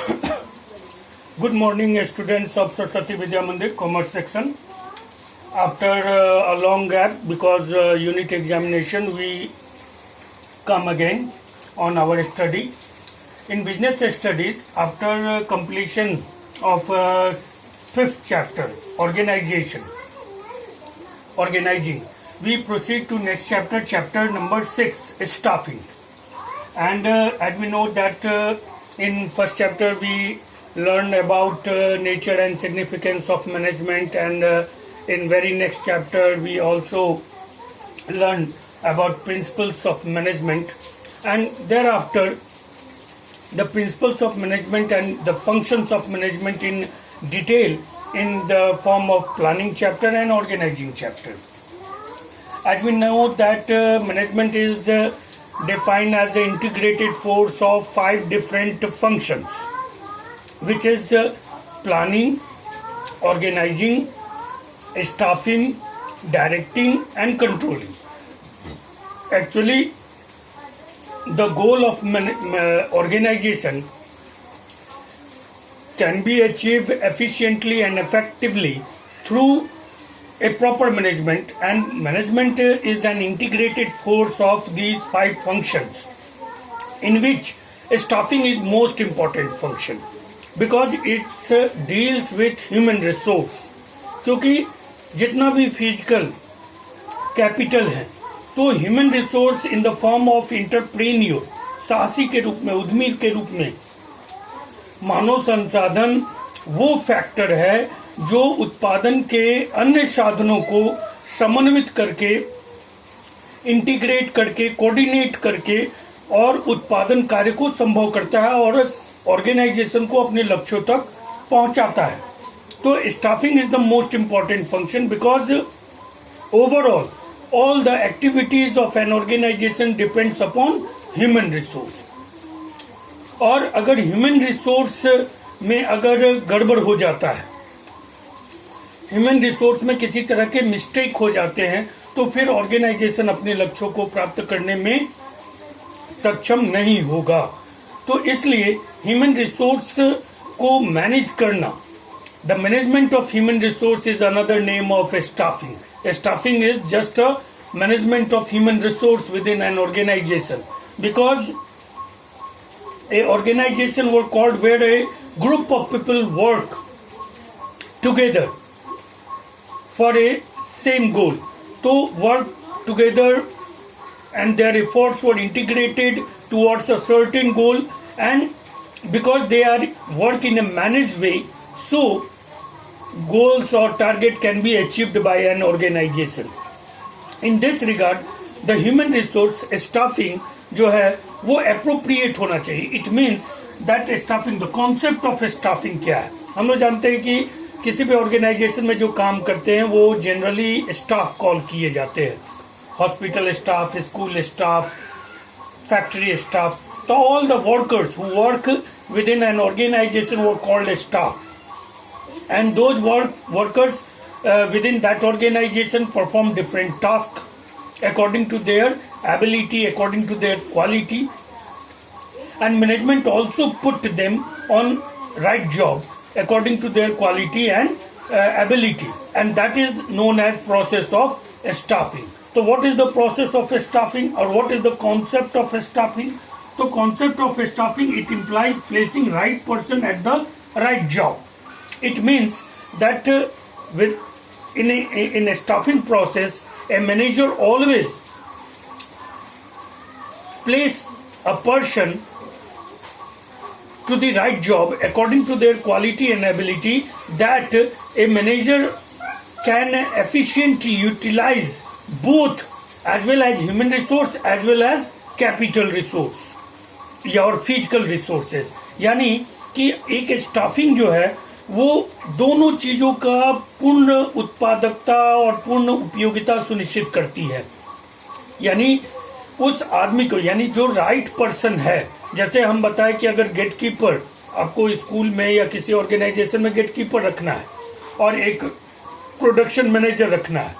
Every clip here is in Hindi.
Good morning, students of Saraswati Vidya Mandir, Commerce section. After a long gap, because unit examination, we come again on our study. In business studies, after completion of fifth chapter, organizing, we proceed to next chapter, chapter number 6, staffing. And as we know that in first chapter we learned about nature and significance of management, and in very next chapter we also learned about principles of management, and thereafter the principles of management and the functions of management in detail in the form of planning chapter and organizing chapter. As we know that management is defined as an integrated force of 5 different functions, which is planning, organizing, staffing, directing and controlling. Actually, the goal of organization can be achieved efficiently and effectively through a proper management, and management is an integrated force of these 5 functions, in which staffing is most important function because it deals with human resource. क्योंकि जितना भी फिजिकल कैपिटल है तो human resource in the form of entrepreneur, साहसी के रूप में, उद्यमी के रूप में, मानव संसाधन वो फैक्टर है जो उत्पादन के अन्य साधनों को समन्वित करके, इंटीग्रेट करके, कोऑर्डिनेट करके और उत्पादन कार्य को संभव करता है और ऑर्गेनाइजेशन को अपने लक्ष्यों तक पहुंचाता है. तो staffing is the most important function because overall all the activities of an organization depends upon human resource. और अगर human resource में अगर गड़बड़ हो जाता है, human resource में किसी तरह के मिस्टेक हो जाते हैं, तो फिर ऑर्गेनाइजेशन अपने लक्ष्यों को प्राप्त करने में सक्षम नहीं होगा. तो इसलिए ह्यूमन रिसोर्स को मैनेज करना, the management of human resource is another name of staffing. Staffing is just a management of human resource within an organization, because a organization was called where a group of people work together for a same goal. So work together and their efforts were integrated towards a certain goal, and because they are work in a managed way, so goals or target can be achieved by an organization. In this regard, the human resource staffing जो है वो appropriate होना चाहिए. It means that staffing, the concept of staffing क्या है? हम लोग जानते हैं कि किसी भी ऑर्गेनाइजेशन में जो काम करते हैं वो जनरली स्टाफ कॉल किए जाते हैं. Hospital staff, school staff, factory staff. तो all the workers who work within an organization were called staff. And those workers within that organization perform different tasks according to their ability, according to their quality, and management also put them on right job according to their quality and ability, and that is known as process of staffing. So what is the process of staffing, or what is the concept of staffing? So concept of staffing, it implies placing right person at the right job. It means that in a staffing process, a manager always place a person to the right job according to their quality and ability, that a manager can efficiently utilize both as well as human resource as well as capital resource या और physical resources. यानी कि एक स्टाफिंग जो है वो दोनों चीजों का पूर्ण उत्पादकता और पूर्ण उपयोगिता सुनिश्चित करती है. यानी उस आदमी को, यानी जो राइट पर्सन है, जैसे हम बताएं कि अगर गेटकीपर, आपको स्कूल में या किसी ऑर्गेनाइजेशन में गेटकीपर रखना है और एक प्रोडक्शन मैनेजर रखना है,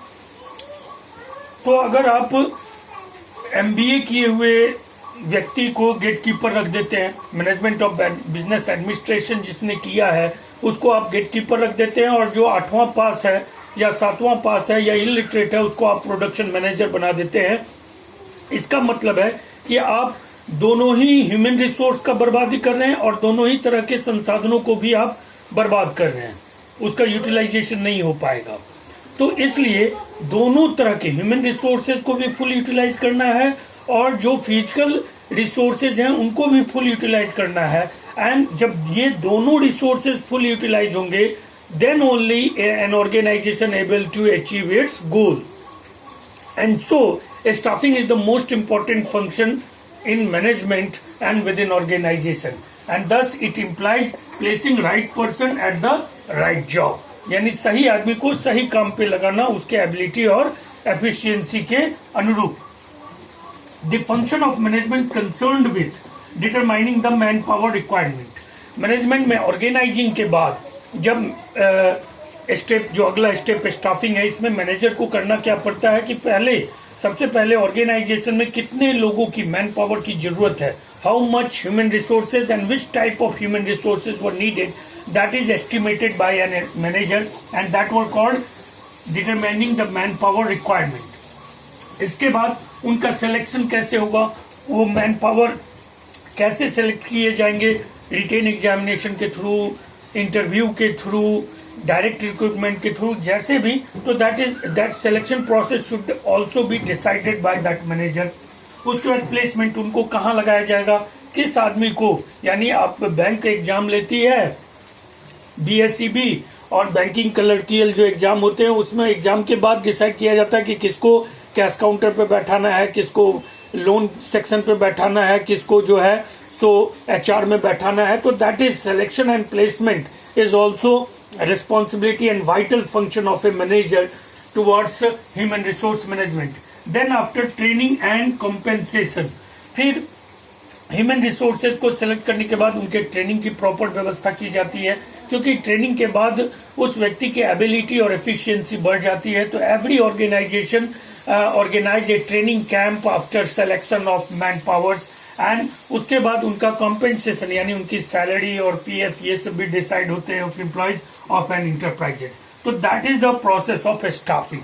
तो अगर आप MBA किए हुए व्यक्ति को गेट कीपर रख देते हैं, मैनेजमेंट ऑफ बिजनेस एडमिनिस्ट्रेशन जिसने किया है उसको आप गेट कीपर रख देते हैं, और जो 8वां पास है या 7वां पास है या इलिटरेट है उसको आप प्रोडक्शन मैनेजर बना देते हैं। इसका मतलब है कि आप दोनों ही ह्यूमन रिसोर्स का बर्बादी कर रहे हैं और दोनों ही तरह के संसाधनों को भी आप बर्बाद कर रहे हैं, उसका यूटिलाइजेशन नहीं हो पाएगा। तो इसलिए दोनों तरह के ह्यूमन रिसोर्सेज को भी फुल यूटिलाइज करना है और जो फिजिकल रिसोर्सेज हैं उनको भी फुल यूटिलाइज करना है। एंड जब ये दोनों रिसोर्सेज फुल यूटिलाइज होंगे then only an organization able to achieve its goal. And so staffing is the most important function in management and within organization, and thus it implies placing right person at the right job. यानी सही आदमी को सही काम पे लगाना उसके एबिलिटी और एफिशिएंसी के अनुरूप। The function of management concerned with determining the manpower requirement. Management में ऑर्गेनाइजिंग के बाद जब स्टेप जो अगला स्टेप स्टाफिंग है, इसमें मैनेजर को करना क्या पड़ता है कि सबसे पहले ऑर्गेनाइजेशन में कितने लोगों की मैन पावर की जरूरत है, how much human resources and which type of human resources were needed, that is estimated by an manager and that were called determining the man power requirement. इसके बाद उनका सिलेक्शन कैसे होगा, वो मैन पावर कैसे सिलेक्ट किए जाएंगे, रिटेन एग्जामिनेशन के थ्रू, इंटरव्यू के थ्रू, डायरेक्ट रिक्रूटमेंट के थ्रू, जैसे भी। तो that selection process should also be decided by that manager. उसके बाद प्लेसमेंट, उनको कहाँ लगाया जाएगा, किस आदमी को, यानी आप बैंक एग्जाम लेती है BSEB और बैंकिंग क्लर्कियल जो एग्जाम होते हैं उसमें एग्जाम के बाद डिसाइड किया जाता है कि किसको कैश काउंटर पे बैठाना है, किसको लोन सेक्शन पे बैठाना है, किसको जो है HR में बैठाना है। तो that is selection and placement is also responsibility and vital function of a manager towards human resource management. Then after training and compensation, फिर ह्यूमन रिसोर्सेज को सिलेक्ट करने के बाद उनके ट्रेनिंग की प्रॉपर व्यवस्था की जाती है, क्योंकि ट्रेनिंग के बाद उस व्यक्ति की एबिलिटी और एफिशिएंसी बढ़ जाती है। तो every organisation organise a training camp after selection of man powers, and उसके बाद उनका कॉम्पेंसेशन यानी उनकी सैलरी और PF ये सब भी डिसाइड होते हैं of employees of an enterprises. तो that is the process of staffing.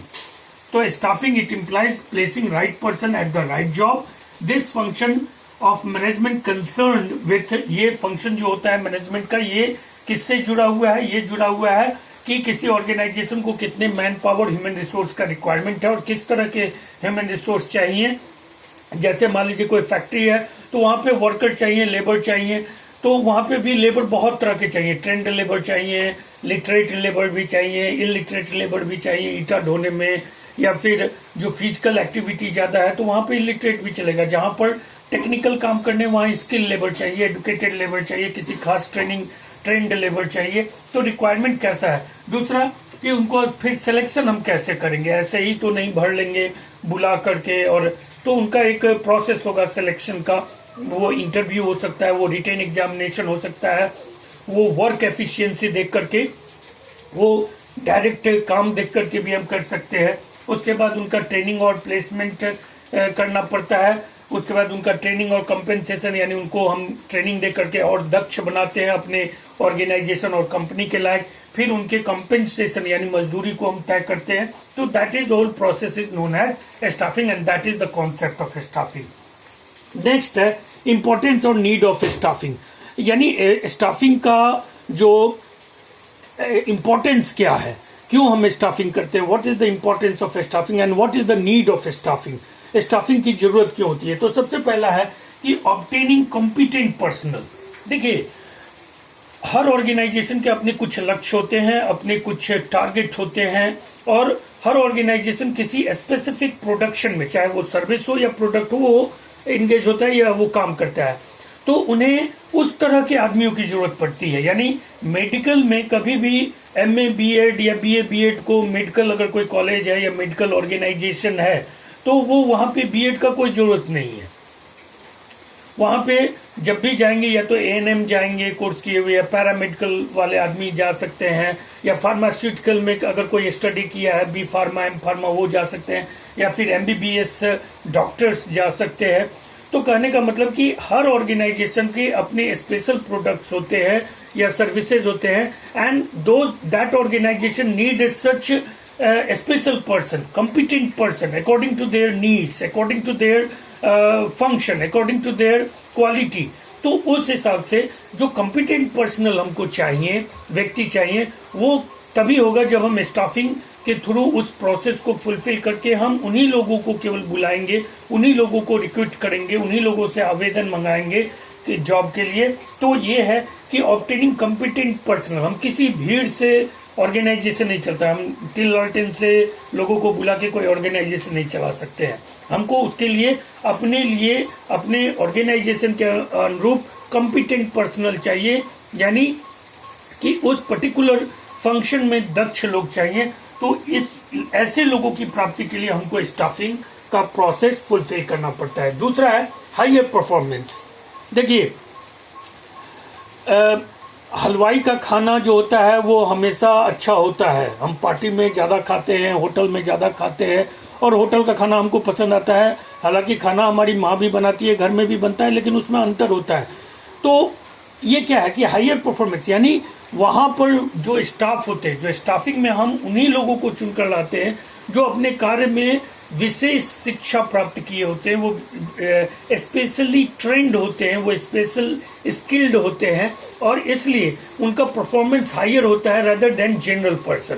तो staffing it implies placing right person at the right job. This function of management concern with, ये फंक्शन जो होता है मैनेजमेंट का, ये किससे जुड़ा हुआ है, ये जुड़ा हुआ है कि किसी ऑर्गेनाइजेशन को कितने मैन पावर ह्यूमन रिसोर्स का रिक्वायरमेंट है और किस तरह के ह्यूमन रिसोर्स चाहिए। जैसे मान लीजिए कोई फैक्ट्री है तो वहां पे वर्कर चाहिए, लेबर चाहिए, तो वहां पे भी लेबर बहुत तरह के चाहिए, ट्रेंड लेबर चाहिए, लिटरेट लेबर भी चाहिए, इलिटरेट लेबर भी चाहिए ईटा ढोने में, या फिर जो फिजिकल एक्टिविटी ज्यादा है तो वहां पे इलिटरेट भी चलेगा। जहां पर टेक्निकल काम करने वहां स्किल लेबर चाहिए, एडुकेटेड लेबर चाहिए, किसी खास ट्रेंड लेबर चाहिए। तो रिक्वायरमेंट कैसा है। दूसरा कि उनको फिर सिलेक्शन हम कैसे करेंगे, ऐसे ही तो नहीं भर लेंगे बुला करके, और तो उनका एक प्रोसेस होगा सिलेक्शन का। वो इंटरव्यू हो सकता है, वो रिटेन एग्जामिनेशन हो सकता है, वो वर्क एफिशिएंसी देख करके, वो डायरेक्ट काम देख करके भी हम कर सकते हैं। उसके बाद उनका ट्रेनिंग और प्लेसमेंट करना पड़ता है। उसके बाद उनका ट्रेनिंग और कंपेंसेशन, यानी उनको हम ट्रेनिंग दे करके और दक्ष बनाते हैं अपने ऑर्गेनाइजेशन और कंपनी के लायक। फिर उनके कंपेंसेशन यानी मजदूरी को हम तय करते हैं। तो that is whole process is known as staffing and that is the concept of staffing. Next है इंपॉर्टेंस और नीड ऑफ स्टाफिंग, यानी स्टाफिंग का जो इंपॉर्टेंस क्या है, क्यों हम स्टाफिंग करते हैं, what is the importance of staffing and what is the need of staffing. Staffing की जरूरत क्यों होती है। तो सबसे पहला है कि ऑब्टेनिंग कॉम्पिटेंट पर्सनल। देखिए हर ऑर्गेनाइजेशन के अपने कुछ लक्ष्य होते हैं, अपने कुछ टारगेट होते हैं, और हर ऑर्गेनाइजेशन किसी स्पेसिफिक प्रोडक्शन में, चाहे वो सर्विस हो या प्रोडक्ट हो, वो एंगेज होता है या वो काम करता है। तो उन्हें उस तरह के आदमियों की जरूरत पड़ती है। यानी मेडिकल में कभी भी MA B.Ed या BA B.Ed को, मेडिकल अगर कोई कॉलेज है या मेडिकल ऑर्गेनाइजेशन है तो वो वहां पे B.Ed का कोई जरूरत नहीं है। वहां पे जब भी जाएंगे या तो A&M जाएंगे कोर्स किए हुए, या पैरामेडिकल वाले आदमी जा सकते हैं, या फार्मास्यूटिकल में अगर कोई स्टडी किया है B Pharma M Pharma वो जा सकते हैं, या फिर MBBS डॉक्टर्स जा सकते हैं। तो कहने का मतलब कि हर ऑर्गेनाइजेशन के अपने स्पेशल प्रोडक्ट्स होते हैं या सर्विसेज होते हैं, एंड दो that organisation need such special person, competent person according to their needs, according to their function, according to their quality. तो उस हिसाब से जो competent पर्सनल हमको चाहिए, व्यक्ति चाहिए, वो तभी होगा जब हम स्टाफिंग के थ्रू उस प्रोसेस को फुलफिल करके हम उन्हीं लोगों को केवल बुलाएंगे, उन्हीं लोगों को रिक्रूट करेंगे, उन्हीं लोगों से आवेदन मंगाएंगे कि जॉब के लिए. तो ये है कि ऑब्टेनिंग कॉम्पिटेंट पर्सनल. हम किसी भीड़ से ऑर्गेनाइजेशन नहीं चलता, हम टिल लॉर्टन से लोगों को बुला के कोई ऑर्गेनाइजेशन नहीं चला सकते हैं. हमको उसके लिए अपने ऑर्गेनाइजेशन के अनुरूप कॉम्पिटेंट पर्सनल चाहिए, यानी कि उस पर्टिकुलर फंक्शन में दक्ष लोग चाहिए. तो इस ऐसे लोगों की प्राप्ति के लिए हमको स्टाफिंग का प्रोसेस फुलफिल करना पड़ता है. दूसरा है हायर परफॉर्मेंस. देखिए, हलवाई का खाना जो होता है वो हमेशा अच्छा होता है. हम पार्टी में ज्यादा खाते हैं, होटल में ज्यादा खाते हैं, और होटल का खाना हमको पसंद आता है. हालांकि खाना हमारी माँ भी बनाती है, घर में भी बनता है, लेकिन उसमें अंतर होता है. तो ये क्या है कि हायर परफॉर्मेंस, यानी वहां पर जो स्टाफ होते हैं, जो स्टाफिंग में हम उन्हीं लोगों को चुनकर लाते हैं जो अपने कार्य में विशेष शिक्षा प्राप्त किए होते हैं, वो स्पेशली ट्रेंड होते हैं, वो स्पेशल स्किल्ड होते हैं, और इसलिए उनका परफॉर्मेंस हायर होता है rather than general person.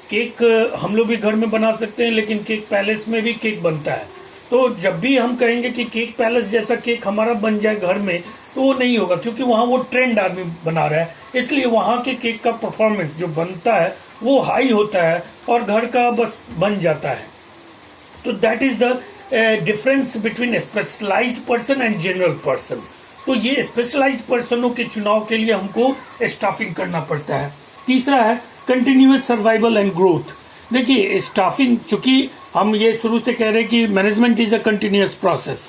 Cake हम लोग भी घर में बना सकते हैं, लेकिन केक पैलेस में भी केक बनता है. तो जब भी हम कहेंगे कि केक पैलेस जैसा केक हमारा बन जाए घर में, तो वो नहीं होगा, क्योंकि वहां वो ट्रेंड आदमी बना रहा है. इसलिए वहां के केक का परफॉर्मेंस जो बनता है वो हाई होता है और घर का बस बन जाता है. तो that is the difference between specialised person and general person. तो ये स्पेशलाइज्ड पर्सनों के चुनाव के लिए हमको स्टाफिंग करना पड़ता है. तीसरा है कंटिन्यूअस सर्वाइवल एंड ग्रोथ. देखिए, स्टाफिंग, चूंकि हम ये शुरू से कह रहे हैं कि management is a continuous process,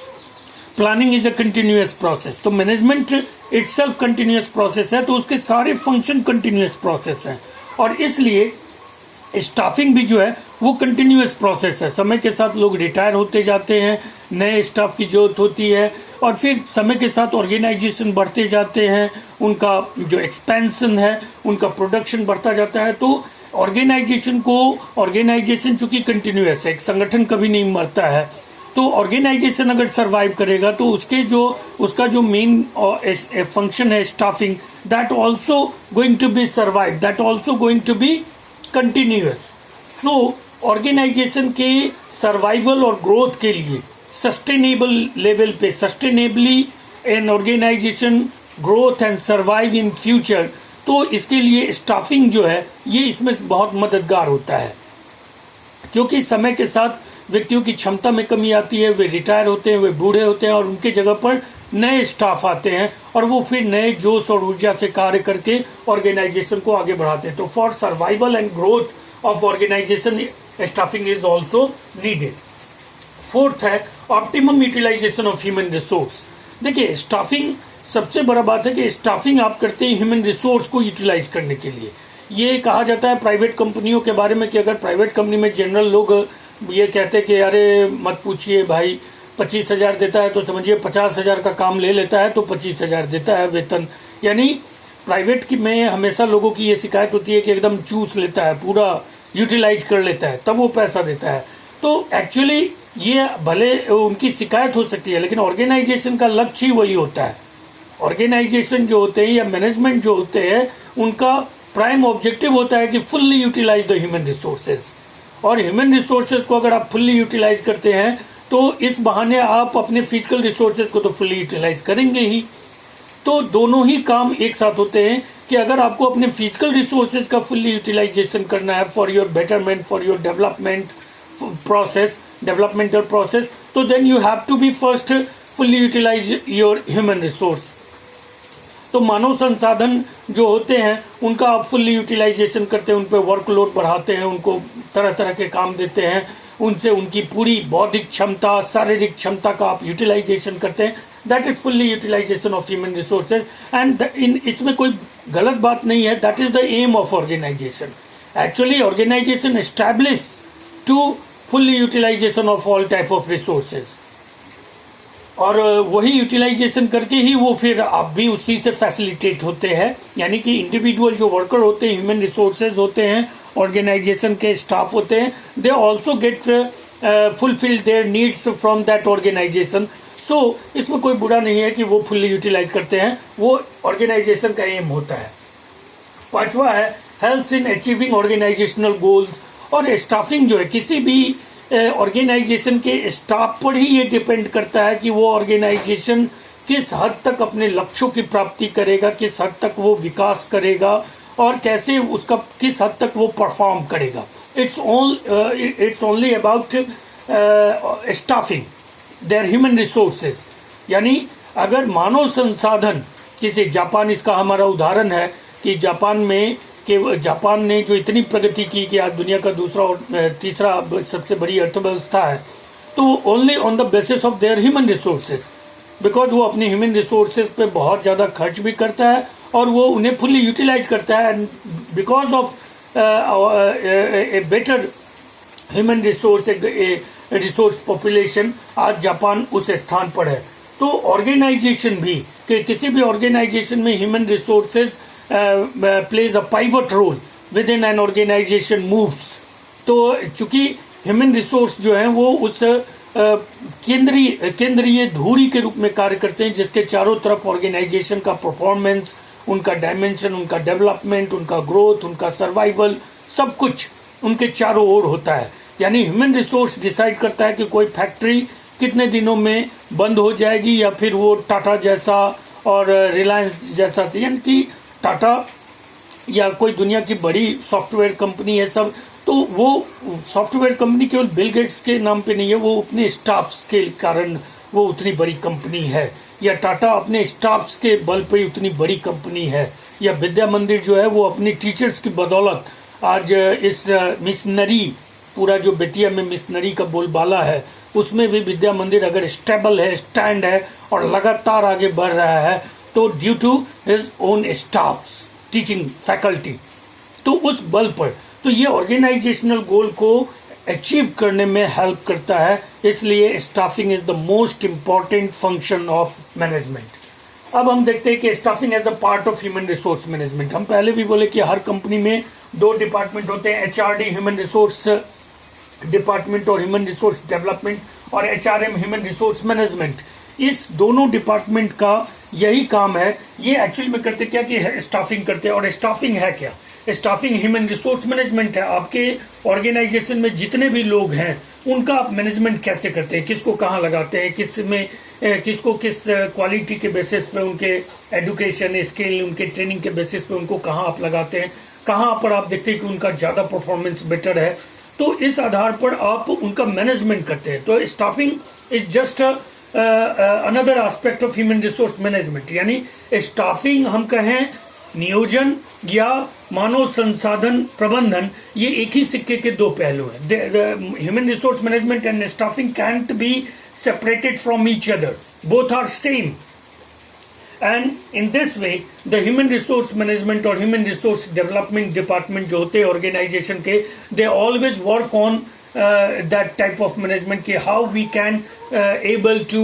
planning is a continuous process. तो मैनेजमेंट इटसेल्फ कंटिन्यूअस प्रोसेस है, तो उसके सारे फंक्शन कंटिन्यूअस प्रोसेस हैं, और इसलिए स्टाफिंग भी जो है वो कंटिन्यूअस प्रोसेस है. समय के साथ लोग रिटायर होते जाते हैं, नए स्टाफ की जरूरत होती है, और फिर समय के साथ ऑर्गेनाइजेशन बढ़ते जाते हैं, उनका जो एक्सपेंशन है, उनका प्रोडक्शन बढ़ता जाता है. तो ऑर्गेनाइजेशन चूंकि कंटिन्यूअस है, एक संगठन कभी नहीं मरता है. तो ऑर्गेनाइजेशन अगर सरवाइव करेगा तो उसका जो मेन फंक्शन है staffing, that also going to be survive, that also going to be continuous. So organisation के सर्वाइवल और ग्रोथ के लिए सस्टेनेबल लेवल पे, sustainably an organisation growth and survive in future, तो इसके लिए स्टाफिंग जो है ये इसमें बहुत मददगार होता है. क्योंकि समय के साथ व्यक्तियों की क्षमता में कमी आती है, वे रिटायर होते हैं, वे बूढ़े होते हैं, और उनके जगह पर नए स्टाफ आते हैं, और वो फिर नए जोश और ऊर्जा से कार्य करके ऑर्गेनाइजेशन को आगे बढ़ाते हैं. तो for survival and growth of organisation staffing is also needed. Fourth है optimum utilisation of human resource. देखिए, स्टाफिंग, सबसे बड़ा बात है कि स्टाफिंग आप करते हैं ह्यूमन रिसोर्स को यूटिलाइज करने के लिए. ये कहा जाता है प्राइवेट कंपनियों के बारे में कि अगर प्राइवेट कंपनी में जनरल लोग ये कहते हैं कि अरे मत पूछिए भाई, 25,000 देता है तो समझिए 50,000 का काम ले लेता है तो 25,000 देता है वेतन. यानी प्राइवेट की में हमेशा लोगों की ये शिकायत होती है कि एकदम चूस लेता है, पूरा यूटिलाइज कर लेता है, तब वो पैसा देता है. तो एक्चुअली ये भले उनकी शिकायत हो सकती है, लेकिन ऑर्गेनाइजेशन का लक्ष्य ही वही होता है. ऑर्गेनाइजेशन जो होते हैं या मैनेजमेंट जो होते हैं, उनका प्राइम ऑब्जेक्टिव होता है कि fully utilise the human resources. और ह्यूमन रिसोर्सेज को अगर आप फुल्ली यूटिलाइज करते हैं तो इस बहाने आप अपने फिजिकल रिसोर्सेज को तो फुल्ली यूटिलाइज करेंगे ही. तो दोनों ही काम एक साथ होते हैं कि अगर आपको अपने फिजिकल रिसोर्सेज का फुल्ली यूटिलाइजेशन करना है for your betterment, for your developmental process, तो then you have to be first fully utilise your human resource. तो मानव संसाधन जो होते हैं उनका आप फुल्ली यूटिलाइजेशन करते हैं, उन पर वर्कलोड बढ़ाते हैं, उनको तरह तरह के काम देते हैं, उनसे उनकी पूरी बौद्धिक क्षमता, शारीरिक क्षमता का आप यूटिलाइजेशन करते हैं. That is fully utilisation of human resources. And इसमें कोई गलत बात नहीं है. That is the aim of organisation. Actually organisation establish to fully utilisation of all type of resources. और वही यूटिलाइजेशन करके ही वो फिर आप भी उसी से फैसिलिटेट होते हैं। यानी कि इंडिविजुअल जो वर्कर होते हैं, ह्यूमन रिसोर्सेज होते हैं, ऑर्गेनाइजेशन के स्टाफ होते हैं, they also get fulfil their needs from that organisation. So इसमें कोई बुरा नहीं है कि वो फुल्ली यूटिलाइज करते हैं, वो ऑर्गेनाइजेशन का एम होता है। पांचवा है help in achieving organisational goals. और स्टाफिंग जो है किसी भी ऑर्गेनाइजेशन के स्टाफ पर ही ये डिपेंड करता है कि वो ऑर्गेनाइजेशन किस हद तक अपने लक्ष्यों की प्राप्ति करेगा, किस हद तक वो विकास करेगा और कैसे उसका किस हद तक वो परफॉर्म करेगा। It's only about staffing their human resources. यानी अगर मानव संसाधन किसी, जापान इसका हमारा उदाहरण है कि जापान ने जो इतनी प्रगति की कि आज दुनिया का दूसरा और तीसरा सबसे बड़ी अर्थव्यवस्था है, तो only on the basis of their human resources, because वो अपने ह्यूमन रिसोर्सेज पे बहुत ज़्यादा खर्च भी करता है और वो उन्हें फुल्ली यूटिलाइज करता है। And because of a better human resource population आज जापान उस स्थान पर है। तो ऑर्गेनाइजेशन भी कि किसी भी ऑर्गेनाइजेशन में human resources plays a pivot role within an organization moves। तो चूंकि ह्यूमन रिसोर्स जो है वो उस केंद्रीय धुरी के रूप में कार्य करते हैं जिसके चारों तरफ ऑर्गेनाइजेशन का परफॉर्मेंस, उनका डायमेंशन, उनका डेवलपमेंट, उनका ग्रोथ, उनका सर्वाइवल, सब कुछ उनके चारों ओर होता है। यानी ह्यूमन रिसोर्स डिसाइड करता है कि कोई फैक्ट्री कितने दिनों में बंद हो जाएगी या फिर वो टाटा जैसा और रिलायंस जैसा, यानी कि टाटा या कोई दुनिया की बड़ी सॉफ्टवेयर कंपनी है सब, तो वो सॉफ्टवेयर कंपनी केवल बिल गेट्स के नाम पे नहीं है, वो अपने स्टाफ्स के कारण वो उतनी बड़ी कंपनी है। या टाटा अपने स्टाफ्स के बल पे उतनी बड़ी कंपनी है। या विद्या मंदिर जो है वो अपनी टीचर्स की बदौलत आज इस मिशनरी, पूरा जो बेतिया में मिशनरी का बोलबाला है उसमें भी विद्या मंदिर अगर स्टेबल है, स्टैंड है और लगातार आगे बढ़ रहा है, तो due to his own staffs, teaching faculty. तो उस बल पर तो ये ऑर्गेनाइजेशनल गोल को अचीव करने में हेल्प करता है। इसलिए staffing is the most important function of management. अब हम देखते हैं कि staffing as a part of human resource management. हम पहले भी बोले कि हर कंपनी में दो डिपार्टमेंट होते हैं, HRD ह्यूमन रिसोर्स डिपार्टमेंट और ह्यूमन रिसोर्स डेवलपमेंट, और HRM ह्यूमन रिसोर्स मैनेजमेंट। इस दोनों डिपार्टमेंट का यही काम है। ये एक्चुअली में करते क्या कि स्टाफिंग करते हैं। और स्टाफिंग है क्या? स्टाफिंग ह्यूमन रिसोर्स मैनेजमेंट है। आपके ऑर्गेनाइजेशन में जितने भी लोग हैं उनका आप मैनेजमेंट कैसे करते हैं, किसको कहाँ लगाते हैं, किसको किस क्वालिटी के बेसिस पे, उनके एजुकेशन स्किल, उनके ट्रेनिंग के बेसिस पे उनको कहाँ आप लगाते हैं, कहाँ पर आप देखते हैं कि उनका ज्यादा परफॉर्मेंस बेटर है, तो इस आधार पर आप उनका मैनेजमेंट करते हैं। तो staffing is just another aspect of human resource management. यानी स्टाफिंग हम कहें नियोजन या मानव संसाधन प्रबंधन, ये एक ही सिक्के के दो पहलू हैं। Human resource management and staffing can't be separated from each other, both are same. And in this way the human resource management और ह्यूमन रिसोर्स डेवलपमेंट डिपार्टमेंट जो होते हैं ऑर्गेनाइजेशन के, they always work on that type of management ki how we can able to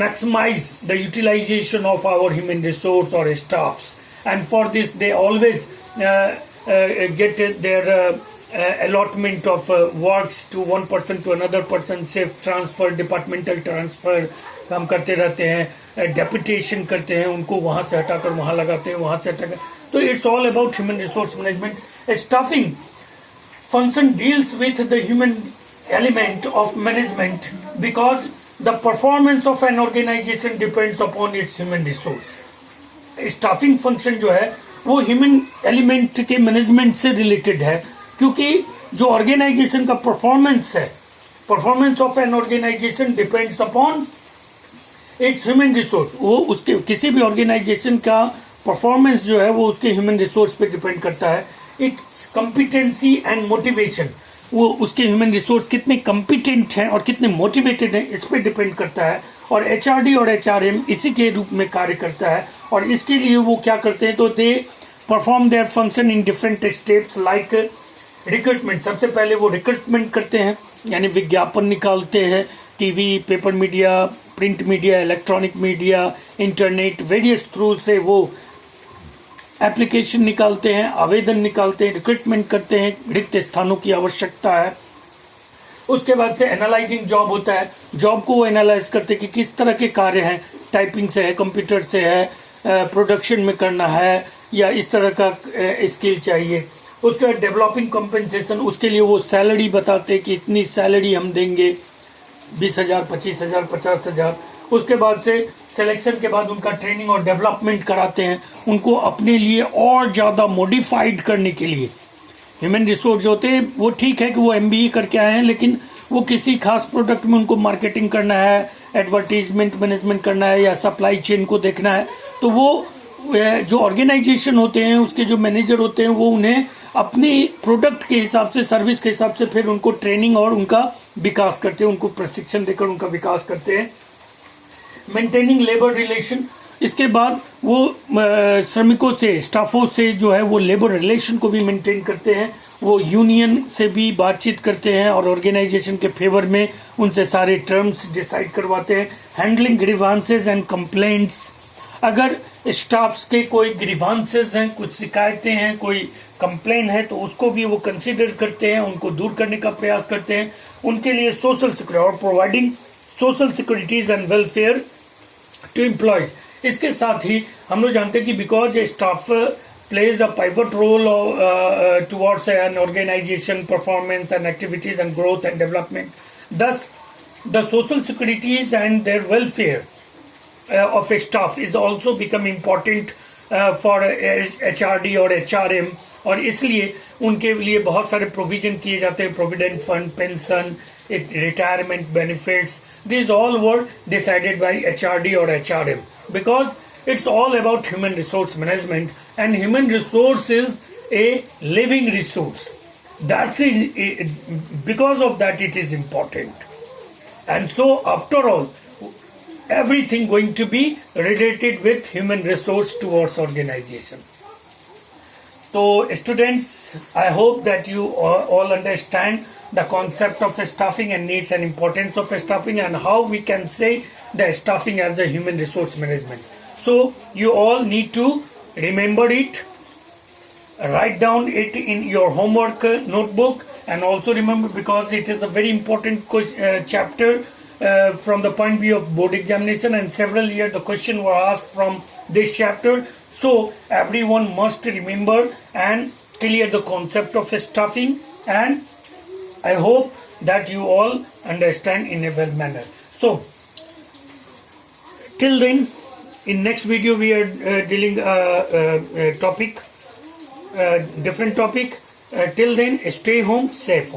maximize the utilization of our human resource or staffs, and for this they always get their allotment of works to one person to another person, safe transfer, departmental transfer हम करते रहते हैं, डेपुटेशन करते हैं, उनको वहां से हटाकर वहां लगाते हैं, वहां से हटाकर। तो it's all about human resource management. Staffing function deals with the human element of management because the performance of an organization depends upon its human resource। Staffing function जो है वो ह्यूमन एलिमेंट के मैनेजमेंट से रिलेटेड है, क्योंकि जो ऑर्गेनाइजेशन का परफॉर्मेंस है, performance of an organisation depends upon its human resource. वो उसके किसी भी ऑर्गेनाइजेशन का परफॉर्मेंस जो है वो उसके ह्यूमन रिसोर्स पे डिपेंड करता है। इट्स कॉम्पिटेंसी एंड मोटिवेशन, वो उसके ह्यूमन रिसोर्स कितने कॉम्पिटेंट हैं और कितने मोटिवेटेड हैं इस पे डिपेंड करता है। और HRD और HRM इसी के रूप में कार्य करता है। और इसके लिए वो क्या करते हैं, तो they perform their function in different steps like recruitment. सबसे पहले वो रिक्रूटमेंट करते हैं, यानी विज्ञापन निकालते हैं, TV, paper media, print media, electronic media, internet, various through से वो एप्लीकेशन निकालते हैं, आवेदन निकालते हैं, रिक्रूटमेंट करते हैं, रिक्त स्थानों की आवश्यकता है। उसके बाद से एनालाइजिंग जॉब होता है, जॉब को वो एनालाइज करते हैं कि किस तरह के कार्य हैं, टाइपिंग से है, कंप्यूटर से है, प्रोडक्शन में करना है या इस तरह का स्किल चाहिए। उसके बाद डेवलपिंग कॉम्पेंसेशन, उसके लिए वो सैलरी बताते हैं कि इतनी सैलरी हम देंगे, 20,000, 25,000, 50,000। उसके बाद से सिलेक्शन के बाद उनका ट्रेनिंग और डेवलपमेंट कराते हैं, उनको अपने लिए और ज़्यादा मॉडिफाइड करने के लिए। ह्यूमन रिसोर्स होते हैं वो ठीक है कि वो MBA करके आए हैं, लेकिन वो किसी खास प्रोडक्ट में उनको मार्केटिंग करना है, एडवर्टीजमेंट मैनेजमेंट करना है या सप्लाई चेन को देखना है, तो वो जो ऑर्गेनाइजेशन होते हैं उसके जो मैनेजर होते हैं वो उन्हें अपनी प्रोडक्ट के हिसाब से, सर्विस के हिसाब से फिर उनको ट्रेनिंग और उनका विकास करते हैं, उनको प्रशिक्षण देकर उनका विकास करते हैं। मेंटेनिंग लेबर रिलेशन, इसके बाद वो श्रमिकों से, स्टाफों से जो है वो लेबर रिलेशन को भी मेंटेन करते हैं, वो यूनियन से भी बातचीत करते हैं और ऑर्गेनाइजेशन के फेवर में उनसे सारे टर्म्स डिसाइड करवाते हैं। हैंडलिंग ग्रीवांसेस एंड कंप्लेंट्स, अगर स्टाफ्स के कोई ग्रीवांसेस हैं, कुछ शिकायतें हैं, कोई कंप्लेन है, तो उसको भी वो कंसिडर करते हैं, उनको दूर करने का प्रयास करते हैं। उनके लिए सोशल सिक्योरिटी और providing social securities and welfare to employees. इसके साथ ही हम लोग जानते हैं कि because a staff plays a pivot role towards an organization performance and activities and growth and development. Thus, the social securities and their welfare of a staff is also become important for HRD और HRM, और इसलिए उनके लिए बहुत सारे प्रोविजन किए जाते हैं, provident fund, pension, retirement benefits. This all were decided by HRD और HRM because it's all about human resource management, and human resource is a living resource. Because of that it is important, and so after all everything going to be related with human resource towards organization. So students, I hope that you all understand the concept of staffing and needs and importance of staffing and how we can say the staffing as a human resource management. So you all need to remember it, write down it in your homework notebook, and also remember, because it is a very important chapter from the point of view of board examination, and several years the question were asked from this chapter. So everyone must remember and clear the concept of staffing, and I hope that you all understand in a well manner. So till then, in next video we are dealing a topic, different topic. Till then, stay home, safe home.